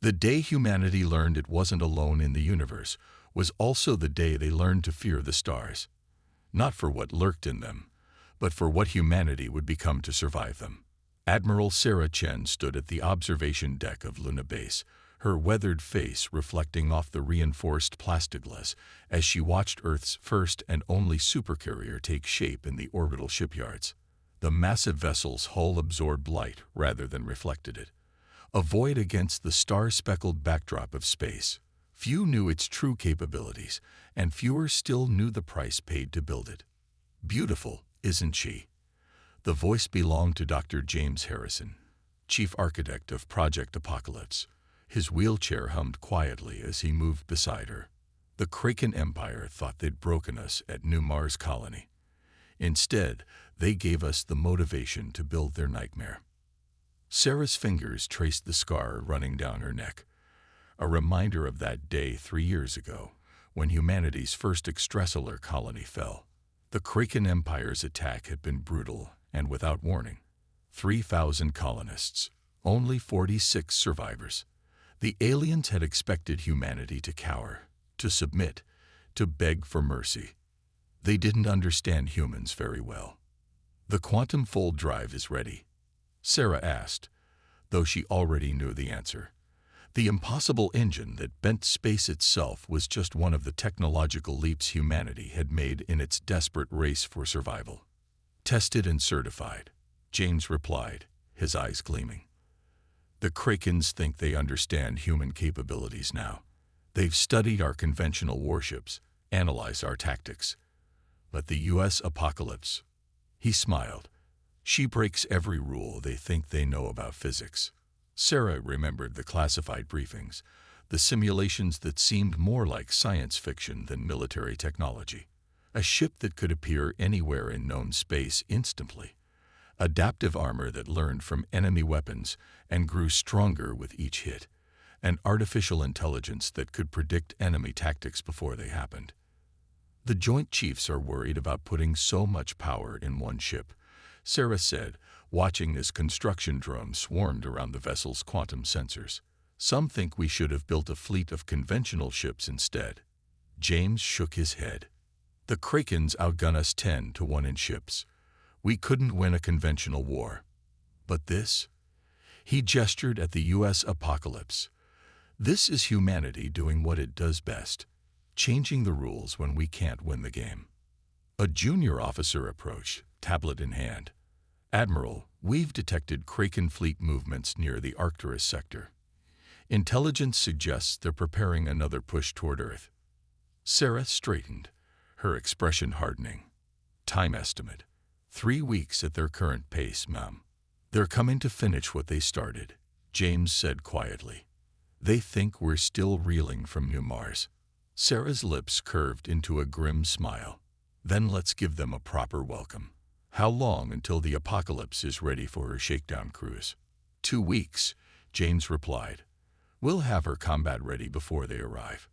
The day humanity learned it wasn't alone in the universe was also the day they learned to fear the stars, not for what lurked in them, but for what humanity would become to survive them. Admiral Sarah Chen stood at the observation deck of Luna Base, her weathered face reflecting off the reinforced plastiglass as she watched Earth's first and only supercarrier take shape in the orbital shipyards. The massive vessel's hull absorbed light rather than reflected it, a void against the star-speckled backdrop of space. Few knew its true capabilities, and fewer still knew the price paid to build it. Beautiful, isn't she? The voice belonged to Dr. James Harrison, chief architect of Project Apocalypse. His wheelchair hummed quietly as he moved beside her. The Kraken Empire thought they'd broken us at New Mars Colony. Instead, they gave us the motivation to build their nightmare. Sarah's fingers traced the scar running down her neck, a reminder of that day 3 years ago, when humanity's first extrasolar colony fell. The Kraken Empire's attack had been brutal and without warning. 3,000 colonists, only 46 survivors. The aliens had expected humanity to cower, to submit, to beg for mercy. They didn't understand humans very well. "The quantum fold drive is ready?" Sarah asked, though she already knew the answer. The impossible engine that bent space itself was just one of the technological leaps humanity had made in its desperate race for survival. "Tested and certified," James replied, his eyes gleaming. "The Krakens think they understand human capabilities now. They've studied our conventional warships, analyzed our tactics. But the U.S. Apocalypse," he smiled, "she breaks every rule they think they know about physics." Sarah remembered the classified briefings, the simulations that seemed more like science fiction than military technology. A ship that could appear anywhere in known space instantly. Adaptive armor that learned from enemy weapons and grew stronger with each hit. An artificial intelligence that could predict enemy tactics before they happened. "The Joint Chiefs are worried about putting so much power in one ship," Sarah said, watching as construction drones swarmed around the vessel's quantum sensors. "Some think we should have built a fleet of conventional ships instead." James shook his head. "The Krakens outgun us 10-1 in ships. We couldn't win a conventional war. But this?" He gestured at the U.S. Apocalypse. "This is humanity doing what it does best, changing the rules when we can't win the game." A junior officer approached, tablet in hand. "Admiral, we've detected Kraken fleet movements near the Arcturus sector. Intelligence suggests they're preparing another push toward Earth." Sarah straightened, her expression hardening. "Time estimate. 3 weeks at their current pace, ma'am." "They're coming to finish what they started," James said quietly. "They think we're still reeling from New Mars." Sarah's lips curved into a grim smile. "Then let's give them a proper welcome." "How long until the Apocalypse is ready for her shakedown cruise?" 2 weeks, James replied. "We'll have her combat ready before they arrive."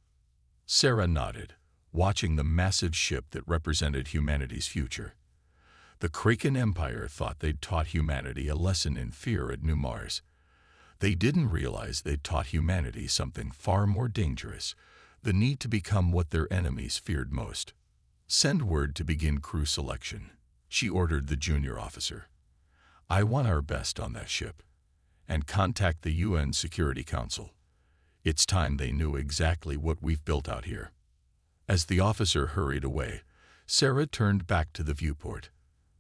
Sarah nodded, watching the massive ship that represented humanity's future. The Kraken Empire thought they'd taught humanity a lesson in fear at New Mars. They didn't realize they'd taught humanity something far more dangerous, the need to become what their enemies feared most. "Send word to begin crew selection," she ordered the junior officer. "I want our best on that ship. And contact the UN Security Council. It's time they knew exactly what we've built out here." As the officer hurried away, Sarah turned back to the viewport.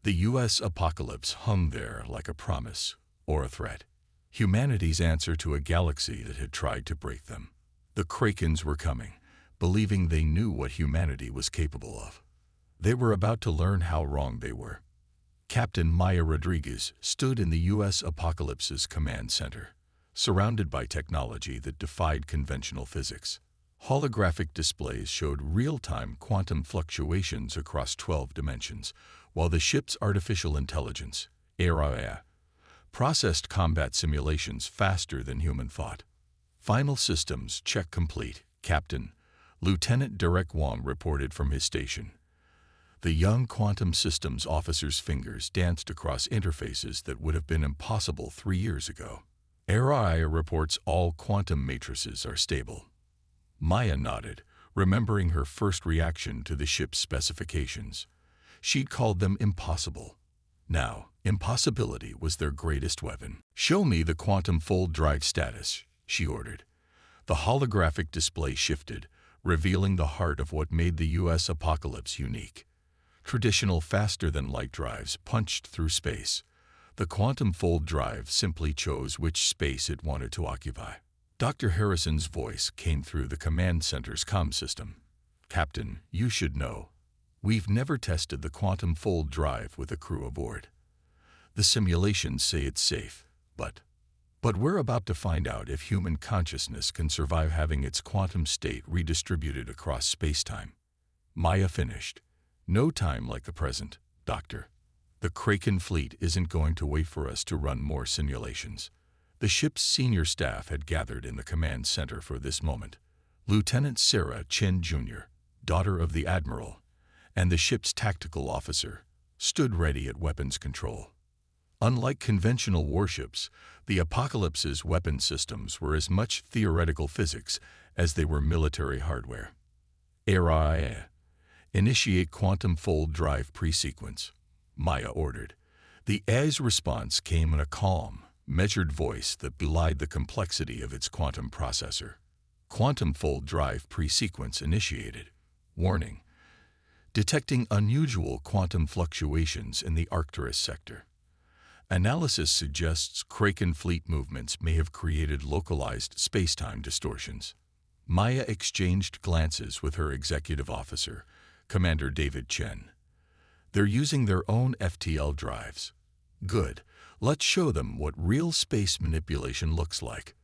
The U.S. Apocalypse hung there like a promise or a threat. Humanity's answer to a galaxy that had tried to break them. The Krakens were coming, believing they knew what humanity was capable of. They were about to learn how wrong they were. Captain Maya Rodriguez stood in the U.S. Apocalypse's command center, surrounded by technology that defied conventional physics. Holographic displays showed real-time quantum fluctuations across 12 dimensions, while the ship's artificial intelligence, AI, processed combat simulations faster than human thought. "Final systems check complete, Captain," Lieutenant Derek Wong reported from his station. The young quantum systems officer's fingers danced across interfaces that would have been impossible 3 years ago. AI reports all quantum matrices are stable. Maya nodded, remembering her first reaction to the ship's specifications. She'd called them impossible. Now, impossibility was their greatest weapon. "Show me the quantum fold drive status," she ordered. The holographic display shifted, revealing the heart of what made the U.S. Apocalypse unique. Traditional faster-than-light drives punched through space. The quantum fold drive simply chose which space it wanted to occupy. Dr. Harrison's voice came through the command center's comm system. "Captain, you should know. We've never tested the quantum fold drive with a crew aboard. The simulations say it's safe, but we're about to find out if human consciousness can survive having its quantum state redistributed across space-time." Maya finished. "No time like the present, Doctor. The Kraken fleet isn't going to wait for us to run more simulations." The ship's senior staff had gathered in the command center for this moment. Lieutenant Sarah Chen Jr., daughter of the Admiral, and the ship's tactical officer, stood ready at weapons control. Unlike conventional warships, the Apocalypse's weapon systems were as much theoretical physics as they were military hardware. "AI, initiate quantum fold drive pre-sequence," Maya ordered. The AI's response came in a calm, measured voice that belied the complexity of its quantum processor. "Quantum fold drive pre-sequence initiated. Warning: detecting unusual quantum fluctuations in the Arcturus sector. Analysis suggests Kraken fleet movements may have created localized space-time distortions." Maya exchanged glances with her executive officer, Commander David Chen. "They're using their own FTL drives. Good. Let's show them what real space manipulation looks like."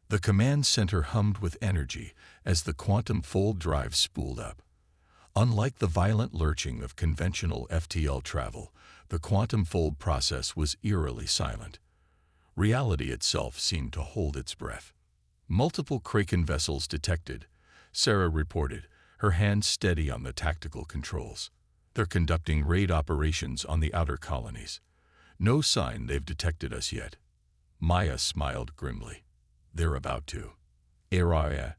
The command center hummed with energy as the quantum fold drive spooled up. Unlike the violent lurching of conventional FTL travel, the quantum fold process was eerily silent. Reality itself seemed to hold its breath. "Multiple Kraken vessels detected," Sarah reported, her hands steady on the tactical controls. "They're conducting raid operations on the outer colonies. No sign they've detected us yet." Maya smiled grimly. "They're about to. Area,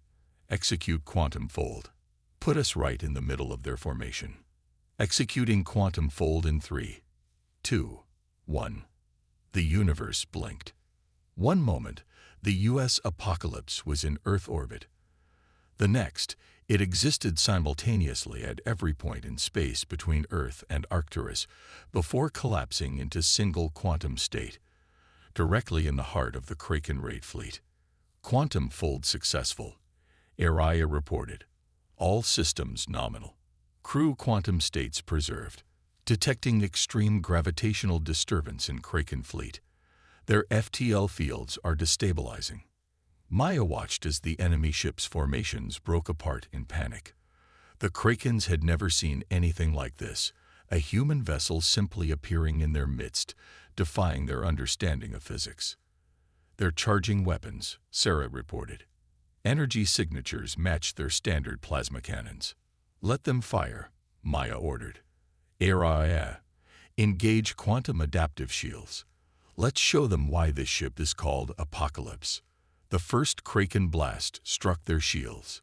execute quantum fold. Put us right in the middle of their formation." Executing quantum fold in 3, 2, 1. The universe blinked. One moment, the U.S. Apocalypse was in Earth orbit. The next, it existed simultaneously at every point in space between Earth and Arcturus before collapsing into single quantum state, directly in the heart of the Kraken raid fleet. "Quantum fold successful," Araya reported. "All systems nominal. Crew quantum states preserved. Detecting extreme gravitational disturbance in Kraken fleet. Their FTL fields are destabilizing." Maya watched as the enemy ship's formations broke apart in panic. The Krakens had never seen anything like this, a human vessel simply appearing in their midst, defying their understanding of physics. "They're charging weapons," Sarah reported. "Energy signatures match their standard plasma cannons." "Let them fire," Maya ordered. "Area, engage quantum adaptive shields. Let's show them why this ship is called Apocalypse." The first Kraken blast struck their shields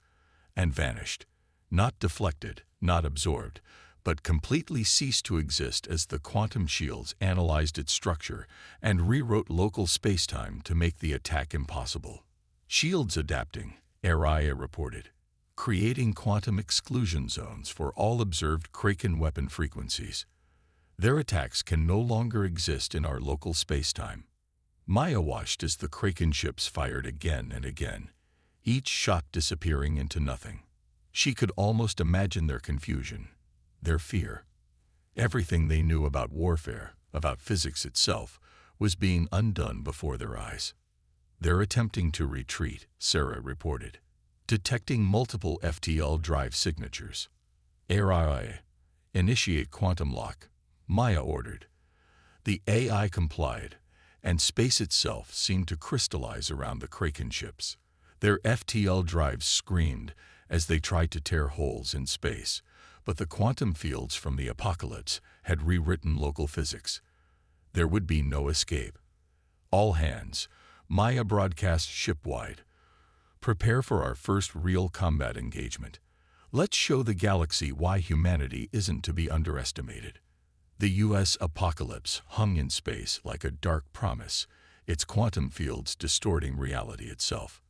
and vanished, not deflected, not absorbed, but completely ceased to exist as the quantum shields analyzed its structure and rewrote local spacetime to make the attack impossible. "Shields adapting," Araya reported, "creating quantum exclusion zones for all observed Kraken weapon frequencies. Their attacks can no longer exist in our local spacetime." Maya watched as the Kraken ships fired again and again, each shot disappearing into nothing. She could almost imagine their confusion, their fear. Everything they knew about warfare, about physics itself, was being undone before their eyes. "They're attempting to retreat," Sarah reported, detecting multiple FTL drive signatures. "AI, initiate quantum lock," Maya ordered. The AI complied, and space itself seemed to crystallize around the Kraken ships. Their FTL drives screamed as they tried to tear holes in space, but the quantum fields from the Apocalypse had rewritten local physics. There would be no escape. "All hands, Maya broadcast ship-wide. Prepare for our first real combat engagement. Let's show the galaxy why humanity isn't to be underestimated. The U.S. apocalypse hung in space like a dark promise, its quantum fields distorting reality itself.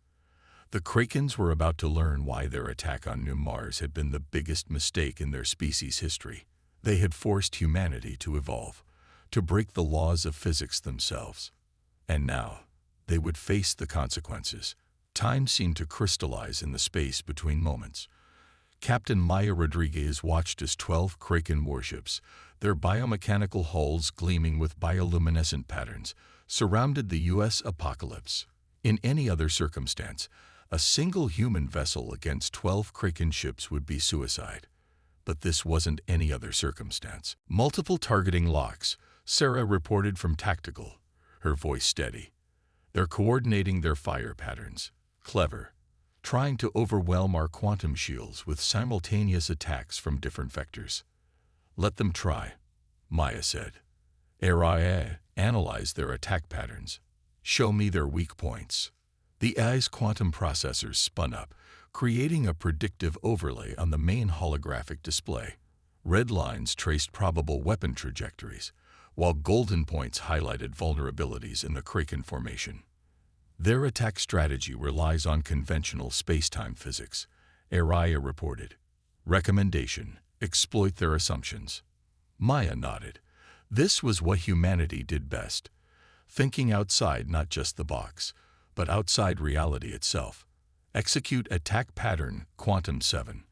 The Krakens were about to learn why their attack on New Mars had been the biggest mistake in their species' history. They had forced humanity to evolve, to break the laws of physics themselves. And now, they would face the consequences. Time seemed to crystallize in the space between moments. Captain Maya Rodriguez watched as 12 Kraken warships, their biomechanical hulls gleaming with bioluminescent patterns, surrounded the U.S. apocalypse. In any other circumstance, a single human vessel against 12 Kraken ships would be suicide. But this wasn't any other circumstance. Multiple targeting locks, Sarah reported from Tactical, her voice steady. They're coordinating their fire patterns. Clever. Trying to overwhelm our quantum shields with simultaneous attacks from different vectors. Let them try, Maya said. AI analyze their attack patterns. Show me their weak points. The AI's quantum processors spun up, creating a predictive overlay on the main holographic display. Red lines traced probable weapon trajectories, while golden points highlighted vulnerabilities in the Kraken formation. Their attack strategy relies on conventional space-time physics, Araya reported. Recommendation: exploit their assumptions. Maya nodded. This was what humanity did best. Thinking outside not just the box, but outside reality itself. Execute attack pattern Quantum 7.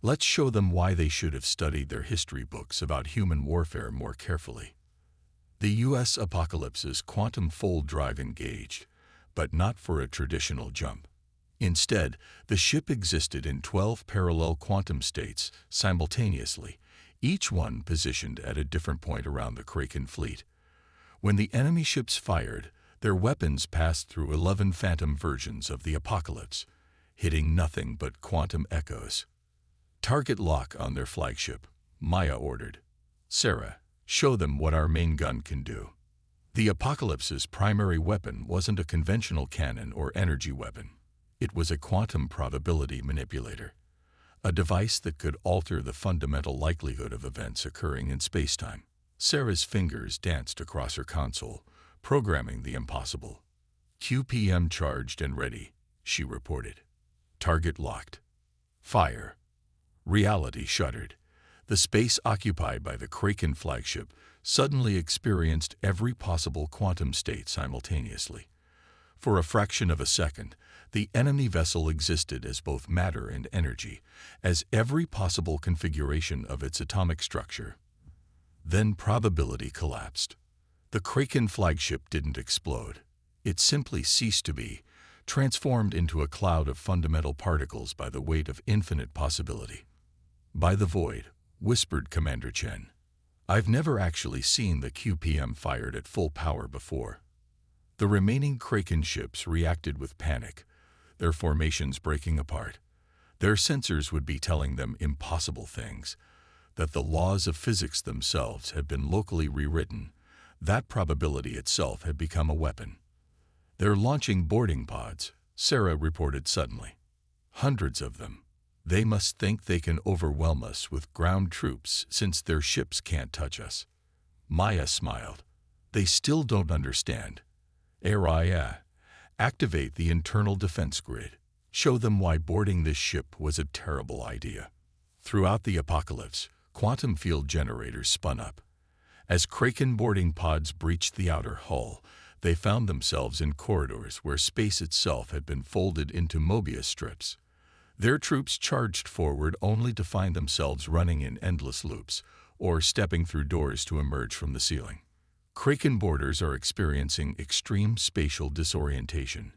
Let's show them why they should have studied their history books about human warfare more carefully. The U.S. apocalypse's quantum fold drive engaged, but not for a traditional jump. Instead, the ship existed in 12 parallel quantum states simultaneously, each one positioned at a different point around the Kraken fleet. When the enemy ships fired, their weapons passed through 11 phantom versions of the apocalypse, hitting nothing but quantum echoes. Target lock on their flagship, Maya ordered. Sarah, show them what our main gun can do. The apocalypse's primary weapon wasn't a conventional cannon or energy weapon. It was a quantum probability manipulator, a device that could alter the fundamental likelihood of events occurring in spacetime. Sarah's fingers danced across her console, programming the impossible. QPM charged and ready, she reported. Target locked. Fire. Reality shuddered. The space occupied by the Kraken flagship suddenly experienced every possible quantum state simultaneously. For a fraction of a second, the enemy vessel existed as both matter and energy, as every possible configuration of its atomic structure. Then probability collapsed. The Kraken flagship didn't explode. It simply ceased to be, transformed into a cloud of fundamental particles by the weight of infinite possibility. By the void, whispered Commander Chen. I've never actually seen the QPM fired at full power before. The remaining Kraken ships reacted with panic, their formations breaking apart. Their sensors would be telling them impossible things, that the laws of physics themselves had been locally rewritten, that probability itself had become a weapon. They're launching boarding pods, Sarah reported suddenly. Hundreds of them. They must think they can overwhelm us with ground troops since their ships can't touch us. Maya smiled. They still don't understand. Araya, activate the internal defense grid. Show them why boarding this ship was a terrible idea. Throughout the apocalypse, quantum field generators spun up. As Kraken boarding pods breached the outer hull, they found themselves in corridors where space itself had been folded into Mobius strips. Their troops charged forward only to find themselves running in endless loops, or stepping through doors to emerge from the ceiling. Kraken boarders are experiencing extreme spatial disorientation,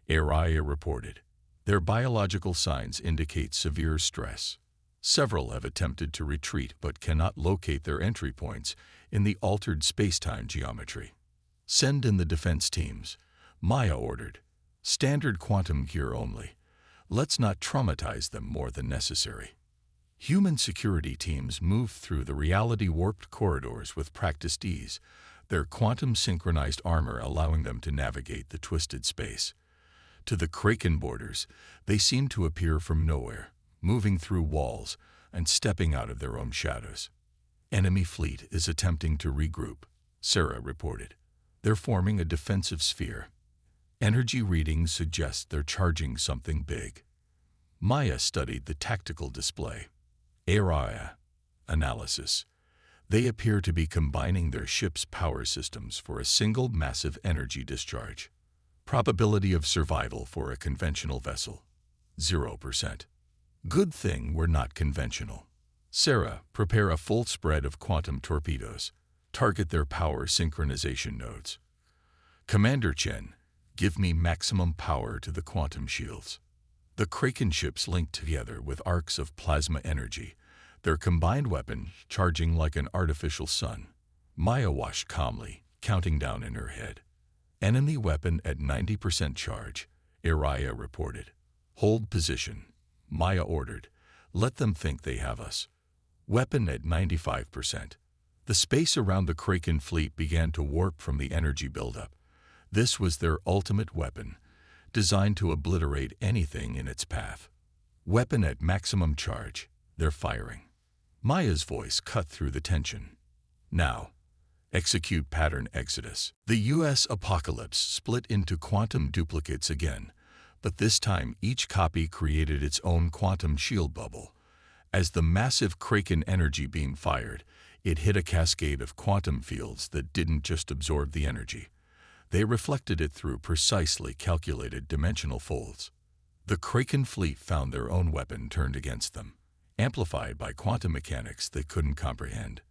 Araya reported. Their biological signs indicate severe stress. Several have attempted to retreat but cannot locate their entry points in the altered spacetime geometry. Send in the defense teams, Maya ordered. Standard quantum gear only. Let's not traumatize them more than necessary. Human security teams moved through the reality-warped corridors with practiced ease, their quantum-synchronized armor allowing them to navigate the twisted space. To the Kraken boarders, they seemed to appear from nowhere, moving through walls and stepping out of their own shadows. Enemy fleet is attempting to regroup, Sarah reported. They're forming a defensive sphere. Energy readings suggest they're charging something big. Maya studied the tactical display. Area analysis. They appear to be combining their ship's power systems for a single massive energy discharge. Probability of survival for a conventional vessel, 0%. Good thing we're not conventional. Sarah, prepare a full spread of quantum torpedoes. Target their power synchronization nodes. Commander Chen, give me maximum power to the quantum shields. The Kraken ships linked together with arcs of plasma energy, their combined weapon charging like an artificial sun. Maya watched calmly, counting down in her head. Enemy weapon at 90% charge, Araya reported. Hold position, Maya ordered. Let them think they have us. Weapon at 95%. The space around the Kraken fleet began to warp from the energy buildup. This was their ultimate weapon, designed to obliterate anything in its path. Weapon at maximum charge, they're firing. Maya's voice cut through the tension. Now, execute pattern exodus. The U.S. Apocalypse split into quantum duplicates again, but this time each copy created its own quantum shield bubble. As the massive Kraken energy beam fired, it hit a cascade of quantum fields that didn't just absorb the energy. They reflected it through precisely calculated dimensional folds. The Kraken fleet found their own weapon turned against them, amplified by quantum mechanics they couldn't comprehend.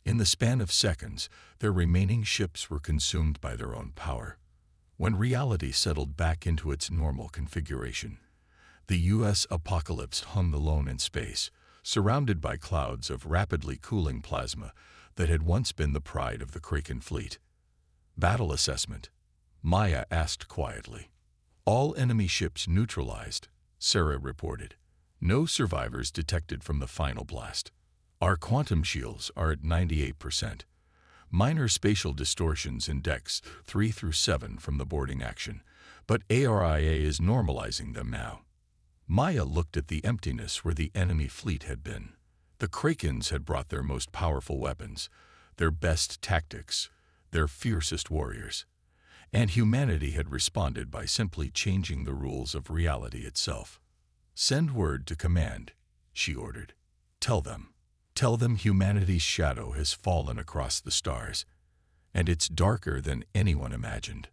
In the span of seconds, their remaining ships were consumed by their own power. When reality settled back into its normal configuration, the U.S. Apocalypse hung alone in space, surrounded by clouds of rapidly cooling plasma that had once been the pride of the Kraken fleet. Battle assessment, Maya asked quietly. All enemy ships neutralized, Sarah reported. No survivors detected from the final blast. Our quantum shields are at 98%. Minor spatial distortions in decks 3 through 7 from the boarding action, but ARIA is normalizing them now. Maya looked at the emptiness where the enemy fleet had been. The Krakens had brought their most powerful weapons, their best tactics, their fiercest warriors. And humanity had responded by simply changing the rules of reality itself. Send word to command, she ordered. Tell them humanity's shadow has fallen across the stars, and it's darker than anyone imagined.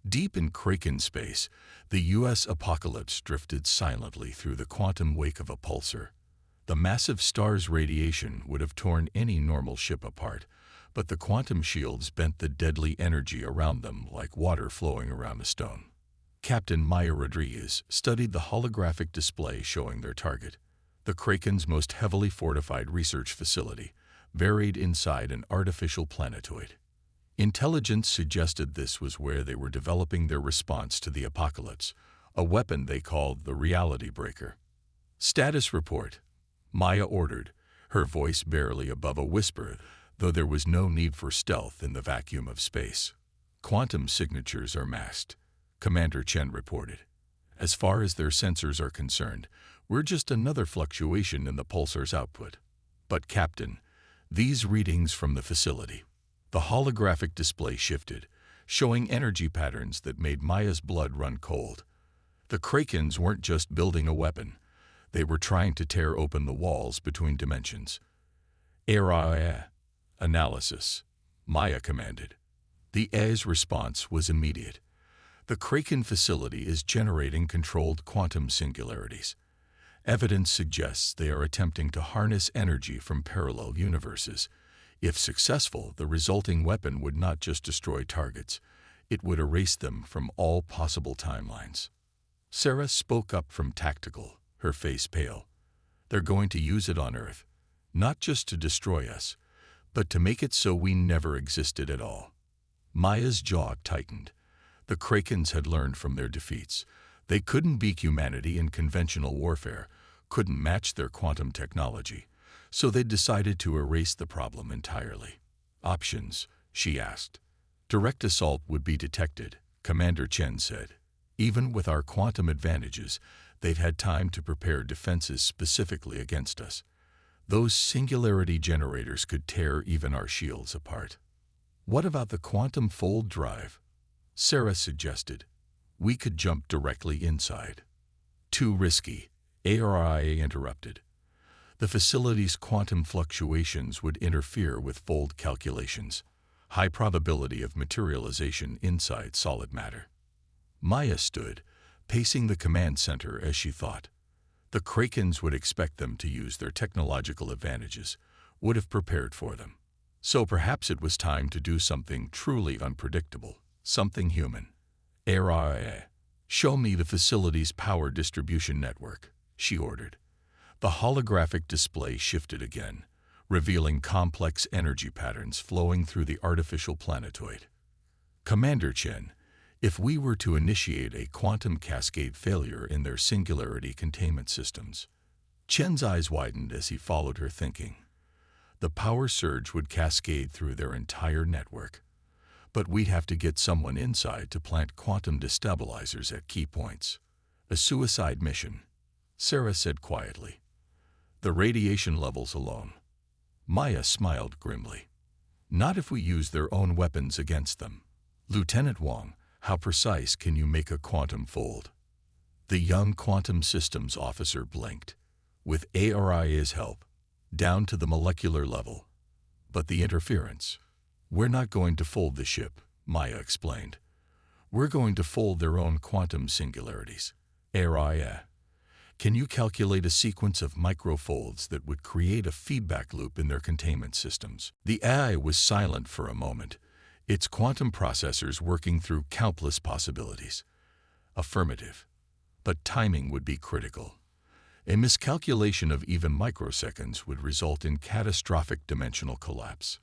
Deep in Kraken space, the U.S. Apocalypse drifted silently through the quantum wake of a pulsar. The massive star's radiation would have torn any normal ship apart, but the quantum shields bent the deadly energy around them like water flowing around a stone. Captain Maya Rodriguez studied the holographic display showing their target, the Kraken's most heavily fortified research facility, buried inside an artificial planetoid. Intelligence suggested this was where they were developing their response to the apocalypse, a weapon they called the Reality Breaker. Status report, Maya ordered, her voice barely above a whisper, though there was no need for stealth in the vacuum of space. Quantum signatures are masked, Commander Chen reported. As far as their sensors are concerned, we're just another fluctuation in the pulsar's output. But Captain, these readings from the facility. The holographic display shifted, showing energy patterns that made Maya's blood run cold. The Krakens weren't just building a weapon. They were trying to tear open the walls between dimensions. Area analysis, Maya commanded. The AI's response was immediate. The Kraken facility is generating controlled quantum singularities. Evidence suggests they are attempting to harness energy from parallel universes. If successful, the resulting weapon would not just destroy targets, it would erase them from all possible timelines. Sarah spoke up from tactical, her face pale. They're going to use it on Earth, not just to destroy us, but to make it so we never existed at all. Maya's jaw tightened. The Krakens had learned from their defeats. They couldn't beat humanity in conventional warfare, couldn't match their quantum technology. So they decided to erase the problem entirely. Options, she asked. Direct assault would be detected, Commander Chen said. Even with our quantum advantages, they've had time to prepare defenses specifically against us. Those singularity generators could tear even our shields apart. What about the quantum fold drive? Sarah suggested. We could jump directly inside. Too risky, ARIA interrupted. The facility's quantum fluctuations would interfere with fold calculations. High probability of materialization inside solid matter. Maya stood, pacing the command center as she thought. The Krakens would expect them to use their technological advantages, would have prepared for them. So perhaps it was time to do something truly unpredictable, something human. ARIA, show me the facility's power distribution network, she ordered. The holographic display shifted again, revealing complex energy patterns flowing through the artificial planetoid. Commander Chen, if we were to initiate a quantum cascade failure in their singularity containment systems. Chen's eyes widened as he followed her thinking. The power surge would cascade through their entire network. But we'd have to get someone inside to plant quantum destabilizers at key points. A suicide mission, Sarah said quietly. The radiation levels alone. Maya smiled grimly. Not if we use their own weapons against them. Lieutenant Wang, how precise can you make a quantum fold? The young quantum systems officer blinked. With ARIA's help, down to the molecular level. But the interference. We're not going to fold the ship, Maya explained. We're going to fold their own quantum singularities. ARIA. Can you calculate a sequence of microfolds that would create a feedback loop in their containment systems? The AI was silent for a moment, its quantum processors working through countless possibilities. Affirmative. But timing would be critical. A miscalculation of even microseconds would result in catastrophic dimensional collapse.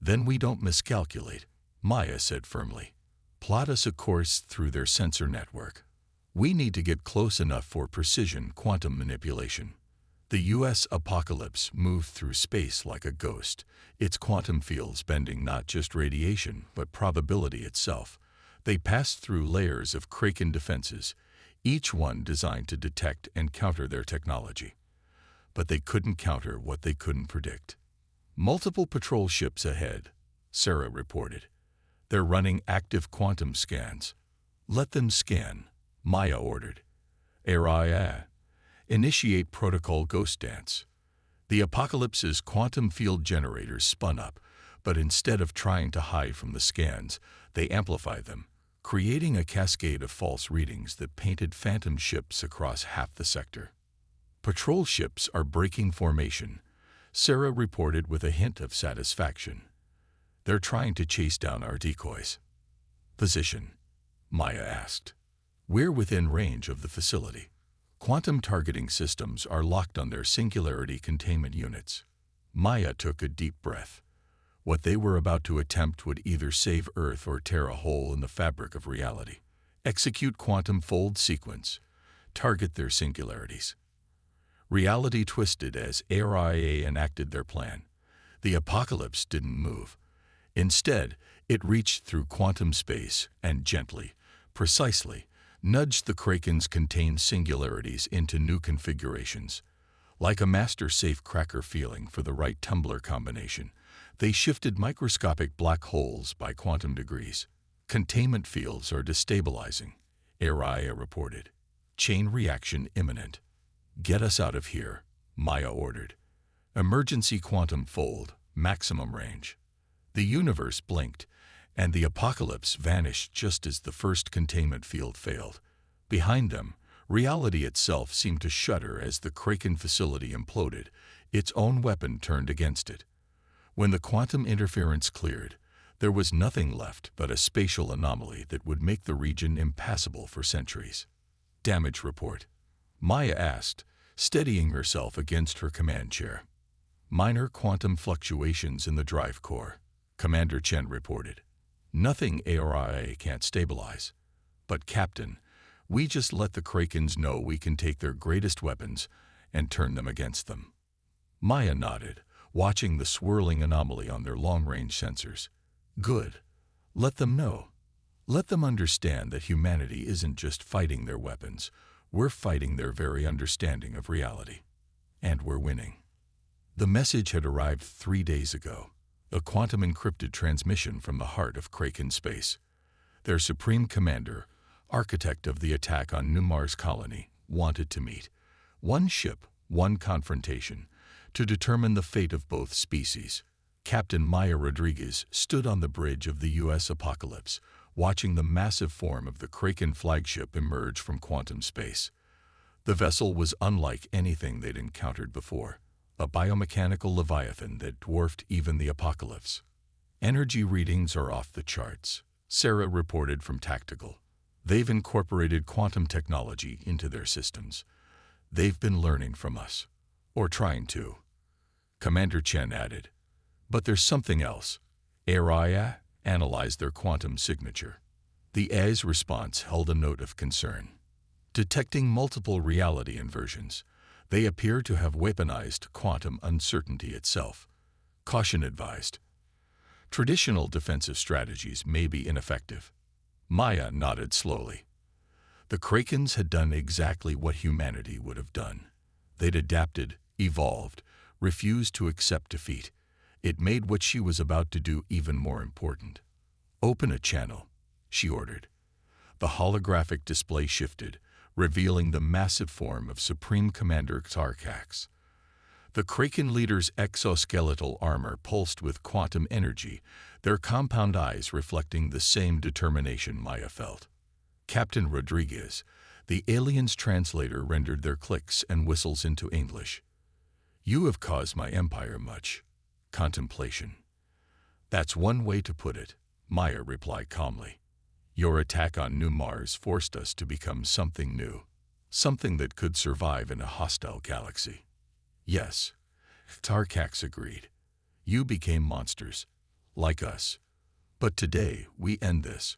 Then we don't miscalculate, Maya said firmly. Plot us a course through their sensor network. We need to get close enough for precision quantum manipulation. The U.S. Apocalypse moved through space like a ghost, its quantum fields bending not just radiation but probability itself. They passed through layers of Kraken defenses, each one designed to detect and counter their technology. But they couldn't counter what they couldn't predict. Multiple patrol ships ahead, Sarah reported. They're running active quantum scans. Let them scan, Maya ordered. ARIA. Initiate protocol ghost dance. The Apocalypse's quantum field generators spun up, but instead of trying to hide from the scans, they amplified them, creating a cascade of false readings that painted phantom ships across half the sector. Patrol ships are breaking formation, Sarah reported with a hint of satisfaction. They're trying to chase down our decoys. Position, Maya asked. We're within range of the facility. Quantum targeting systems are locked on their singularity containment units. Maya took a deep breath. What they were about to attempt would either save Earth or tear a hole in the fabric of reality. Execute quantum fold sequence. Target their singularities. Reality twisted as ARIA enacted their plan. The Apocalypse didn't move. Instead, it reached through quantum space and gently, precisely, nudged the Kraken's contained singularities into new configurations. Like a master safe-cracker feeling for the right tumbler combination, they shifted microscopic black holes by quantum degrees. Containment fields are destabilizing, ARIA reported. Chain reaction imminent. Get us out of here, Maya ordered. Emergency quantum fold, maximum range. The universe blinked, and the Apocalypse vanished just as the first containment field failed. Behind them, reality itself seemed to shudder as the Kraken facility imploded, its own weapon turned against it. When the quantum interference cleared, there was nothing left but a spatial anomaly that would make the region impassable for centuries. Damage report, Maya asked, steadying herself against her command chair. Minor quantum fluctuations in the drive core, Commander Chen reported. Nothing ARIA can't stabilize. But Captain, we just let the Krakens know we can take their greatest weapons and turn them against them. Maya nodded, watching the swirling anomaly on their long-range sensors. Good. Let them know. Let them understand that humanity isn't just fighting their weapons, we're fighting their very understanding of reality. And we're winning. The message had arrived 3 days ago, a quantum-encrypted transmission from the heart of Kraken space. Their supreme commander, architect of the attack on New Mars colony, wanted to meet. One ship, one confrontation, to determine the fate of both species. Captain Maya Rodriguez stood on the bridge of the U.S. Apocalypse, watching the massive form of the Kraken flagship emerge from quantum space. The vessel was unlike anything they'd encountered before, a biomechanical leviathan that dwarfed even the Apocalypse. Energy readings are off the charts, Sarah reported from Tactical. They've incorporated quantum technology into their systems. They've been learning from us, or trying to. Commander Chen added, but there's something else. HFY analyzed their quantum signature. The AI's response held a note of concern. Detecting multiple reality inversions, they appear to have weaponized quantum uncertainty itself. Caution advised. Traditional defensive strategies may be ineffective. Maya nodded slowly. The Krakens had done exactly what humanity would have done. They'd adapted, evolved, refused to accept defeat. It made what she was about to do even more important. Open a channel, she ordered. The holographic display shifted, revealing the massive form of Supreme Commander Tarkax. The Kraken leader's exoskeletal armor pulsed with quantum energy, their compound eyes reflecting the same determination Maya felt. Captain Rodriguez, the alien's translator, rendered their clicks and whistles into English. You have caused my empire much contemplation. That's one way to put it, Maya replied calmly. Your attack on New Mars forced us to become something new, something that could survive in a hostile galaxy. Yes, Tarkax agreed. You became monsters, like us. But today, we end this.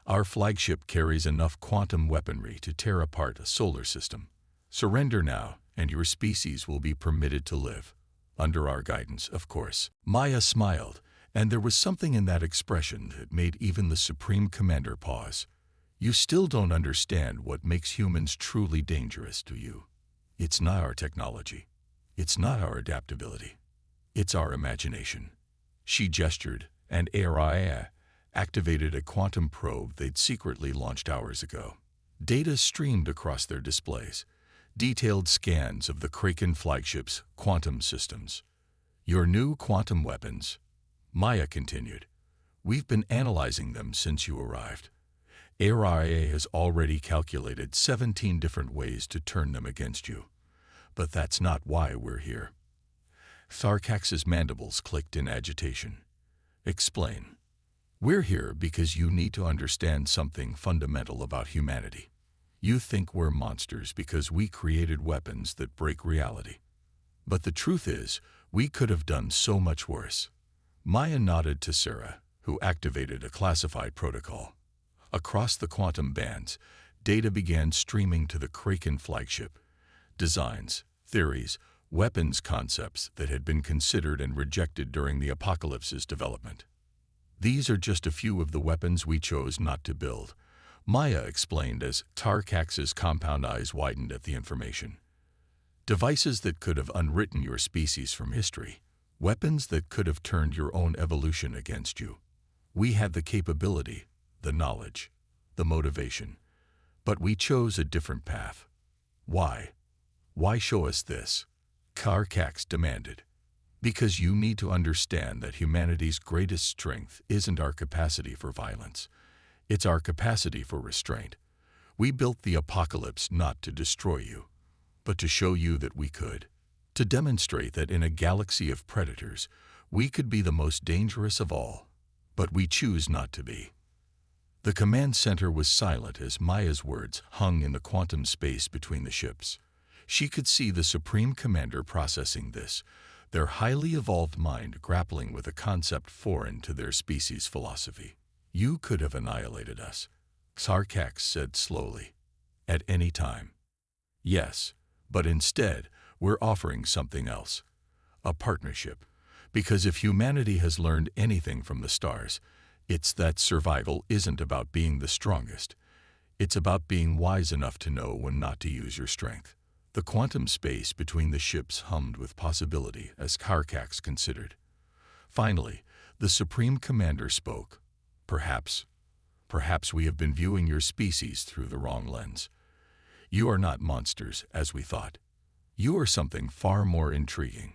Our flagship carries enough quantum weaponry to tear apart a solar system. Surrender now, and your species will be permitted to live. Under our guidance, of course. Maya smiled, and there was something in that expression that made even the Supreme Commander pause. You still don't understand what makes humans truly dangerous to you. It's not our technology. It's not our adaptability. It's our imagination. She gestured, and HFY activated a quantum probe they'd secretly launched hours ago. Data streamed across their displays, detailed scans of the Kraken flagship's quantum systems. Your new quantum weapons, Maya continued. We've been analyzing them since you arrived. HFY has already calculated 17 different ways to turn them against you. But that's not why we're here. Tarkax's mandibles clicked in agitation. Explain. We're here because you need to understand something fundamental about humanity. You think we're monsters because we created weapons that break reality. But the truth is, we could have done so much worse. Maya nodded to Sarah, who activated a classified protocol. Across the quantum bands, data began streaming to the Kraken flagship. Designs, theories, weapons concepts that had been considered and rejected during the Apocalypse's development. These are just a few of the weapons we chose not to build, Maya explained as Tarkax's compound eyes widened at the information. Devices that could have unwritten your species from history. Weapons that could have turned your own evolution against you. We had the capability, the knowledge, the motivation. But we chose a different path. Why? Why show us this? Tarkax demanded. Because you need to understand that humanity's greatest strength isn't our capacity for violence. It's our capacity for restraint. We built the Apocalypse not to destroy you, but to show you that we could. To demonstrate that in a galaxy of predators, we could be the most dangerous of all, but we choose not to be. The command center was silent as Maya's words hung in the quantum space between the ships. She could see the Supreme Commander processing this, their highly evolved mind grappling with a concept foreign to their species' philosophy. You could have annihilated us, Tarkax said slowly. At any time. Yes, but instead, we're offering something else. A partnership. Because if humanity has learned anything from the stars, It's that survival isn't about being the strongest. It's about being wise enough to know when not to use your strength. The quantum space between the ships hummed with possibility as Carcax considered. Finally, the Supreme Commander spoke. Perhaps we have been viewing your species through the wrong lens. You are not monsters, as we thought. You are something far more intriguing.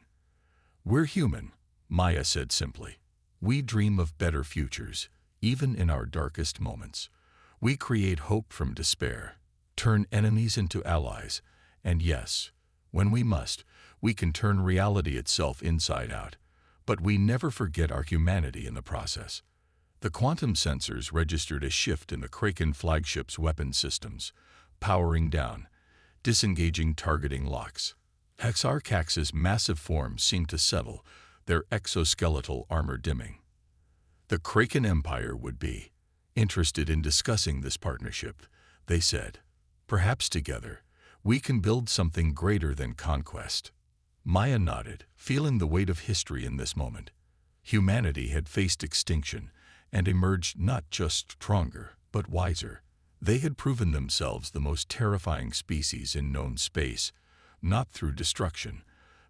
We're human, Maya said simply. We dream of better futures, even in our darkest moments. We create hope from despair, turn enemies into allies, and yes, when we must, we can turn reality itself inside out. But we never forget our humanity in the process. The quantum sensors registered a shift in the Kraken flagship's weapon systems, powering down, disengaging targeting locks. Carcax's massive form seemed to settle, their exoskeletal armor dimming. The Kraken Empire would be interested in discussing this partnership, they said. Perhaps together, we can build something greater than conquest. Maya nodded, feeling the weight of history in this moment. Humanity had faced extinction and emerged not just stronger, but wiser. They had proven themselves the most terrifying species in known space, not through destruction,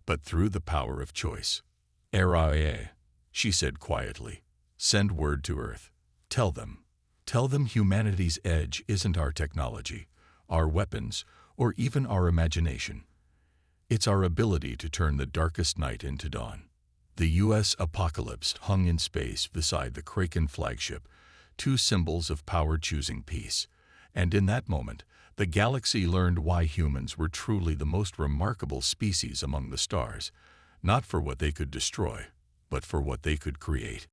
but through the power of choice. "Erae," she said quietly. "Send word to Earth. Tell them humanity's edge isn't our technology, our weapons, or even our imagination. It's our ability to turn the darkest night into dawn." The U.S. Apocalypse hung in space beside the Kraken flagship, two symbols of power choosing peace. And in that moment, the galaxy learned why humans were truly the most remarkable species among the stars, not for what they could destroy, but for what they could create.